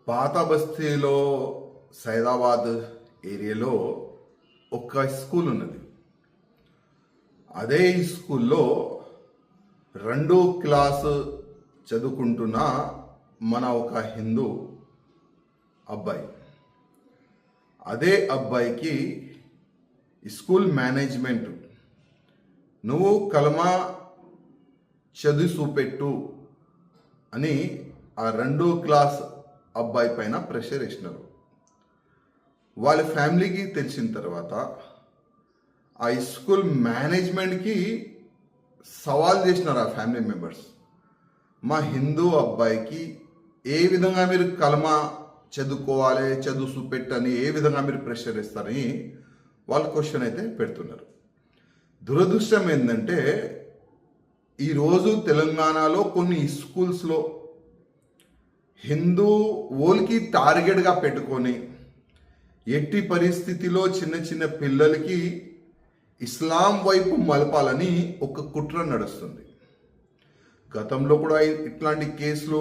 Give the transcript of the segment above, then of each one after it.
పాత బస్తీలో సైదాబాద్ ఏరియాలో ఒక స్కూల్ ఉన్నది. అదే స్కూల్లో 2వ క్లాసు చదువుకుంటున్న మన ఒక హిందూ అబ్బాయి. అదే అబ్బాయికి స్కూల్ మేనేజ్మెంట్ నువ్వు కలమా చదువు చూపెట్టు అని ఆ 2వ క్లాస్ అబ్బాయి పైన ప్రెషర్ వేసినారు. వాళ్ళ ఫ్యామిలీకి తెలిసిన తర్వాత ఆ స్కూల్ మేనేజ్మెంట్కి సవాల్ చేసినారు ఆ ఫ్యామిలీ మెంబర్స్. మా హిందూ అబ్బాయికి ఏ విధంగా మీరు కలమా చదువుకోవాలి, చదువు చూపెట్టని ఏ విధంగా మీరు ప్రెషర్ ఇస్తారని వాళ్ళు క్వశ్చన్ అయితే పెడుతున్నారు. దురదృష్టం ఏంటంటే ఈరోజు తెలంగాణలో కొన్ని స్కూల్స్లో హిందూ ఓల్కి టార్గెట్గా పెట్టుకొని ఎట్టి పరిస్థితిలో చిన్న చిన్న పిల్లలకి ఇస్లాం వైపు మలపాలని ఒక కుట్ర నడుస్తుంది. గతంలో కూడా ఇట్లాంటి కేసులు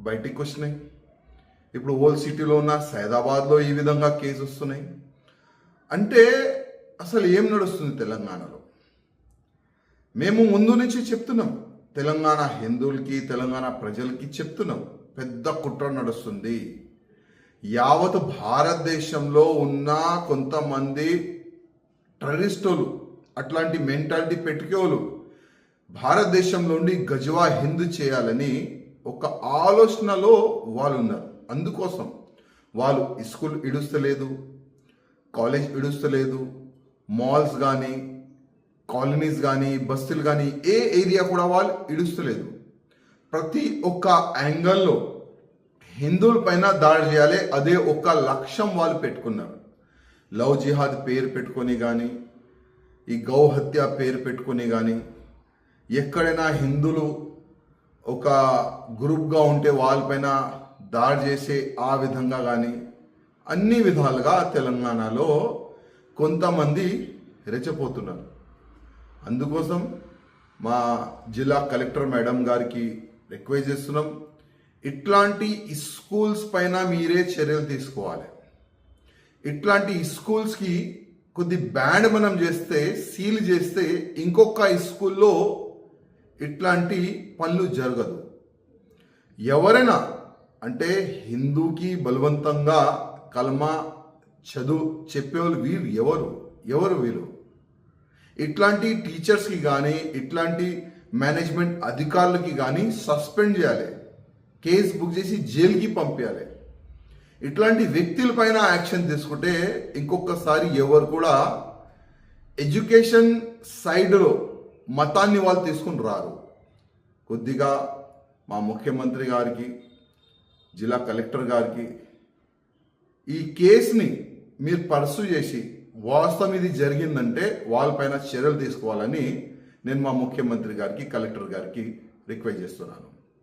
బయటికి వచ్చినాయి. ఇప్పుడు ఓల్డ్ సిటీలో ఉన్న సైదాబాద్లో ఈ విధంగా కేసు వస్తున్నాయి. అంటే అసలు ఏం నడుస్తుంది తెలంగాణలో? మేము ముందు నుంచి చెప్తున్నాం, తెలంగాణ హిందువులకి తెలంగాణ ప్రజలకి చెప్తున్నాం, పెద్ద కుట్ర నడుస్తుంది. యావత్ భారతదేశంలో ఉన్న కొంతమంది టెర్రరిస్టులు, అట్లాంటి మెంటాలిటీ పెట్టుకోలు భారతదేశంలో ఉండి గజవా హిందూ చేయాలని ఒక ఆలోచనలో వాళ్ళు ఉన్నారు. అందుకోసం వాళ్ళు స్కూల్ ఇడుస్తలేదు, కాలేజ్ ఇడుస్తలేదు, మాల్స్ కానీ కాలనీస్ కానీ బస్తీలు కానీ ఏ ఏరియా కూడా వాళ్ళు ఇడుస్తలేదు. ప్రతి ఒక్క యాంగిల్లో హిందువుల పైన దాడి చేయాలి, అదే ఒక లక్ష్యం వాళ్ళు పెట్టుకున్నారు. లవ్ జిహాద్ పేరు పెట్టుకొని కానీ, ఈ గౌ హత్య పేరు పెట్టుకొని కానీ, ఎక్కడైనా హిందువులు ఒక గ్రూప్గా ఉంటే వాళ్ళపైన దాడి చేసే ఆ విధంగా కానీ అన్ని విధాలుగా తెలంగాణలో కొంతమంది రెచ్చపోతున్నారు. అందుకోసం మా జిల్లా కలెక్టర్ మేడం గారికి రిక్వెస్ట్ చేస్తున్నాం, ఇట్లాంటి స్కూల్స్ పైన మీరే చర్యలు తీసుకోవాలి. ఇట్లాంటి స్కూల్స్కి కొద్ది బ్యాన్ మనం చేస్తే, సీల్ చేస్తే ఇంకొక స్కూల్లో ఇట్లాంటి పనులు జరగదు. ఎవరైనా అంటే హిందూకి బలవంతంగా కల్మా చదువు చెప్పేవాళ్ళు ఎవరు వీళ్ళు? ఇట్లాంటి టీచర్స్కి కానీ ఇట్లాంటి మేనేజ్మెంట్ అధికారులకి కానీ సస్పెండ్ చేయాలి, కేసు బుక్ చేసి జైలుకి పంపించాలి. ఇట్లాంటి వ్యక్తుల పైన యాక్షన్ తీసుకుంటే ఇంకొకసారి ఎవరు కూడా ఎడ్యుకేషన్ సైడ్లో మతాన్ని వాళ్ళు తీసుకుని రారు. కొద్దిగా మా ముఖ్యమంత్రి గారికి, జిల్లా కలెక్టర్ గారికి ఈ కేసుని మీరు పర్సూ చేసి వాస్తవం ఇది జరిగిందంటే వాళ్ళపైన చర్యలు తీసుకోవాలని నేను మా ముఖ్యమంత్రి గారికి, కలెక్టర్ గారికి రిక్వెస్ట్ చేస్తున్నాను.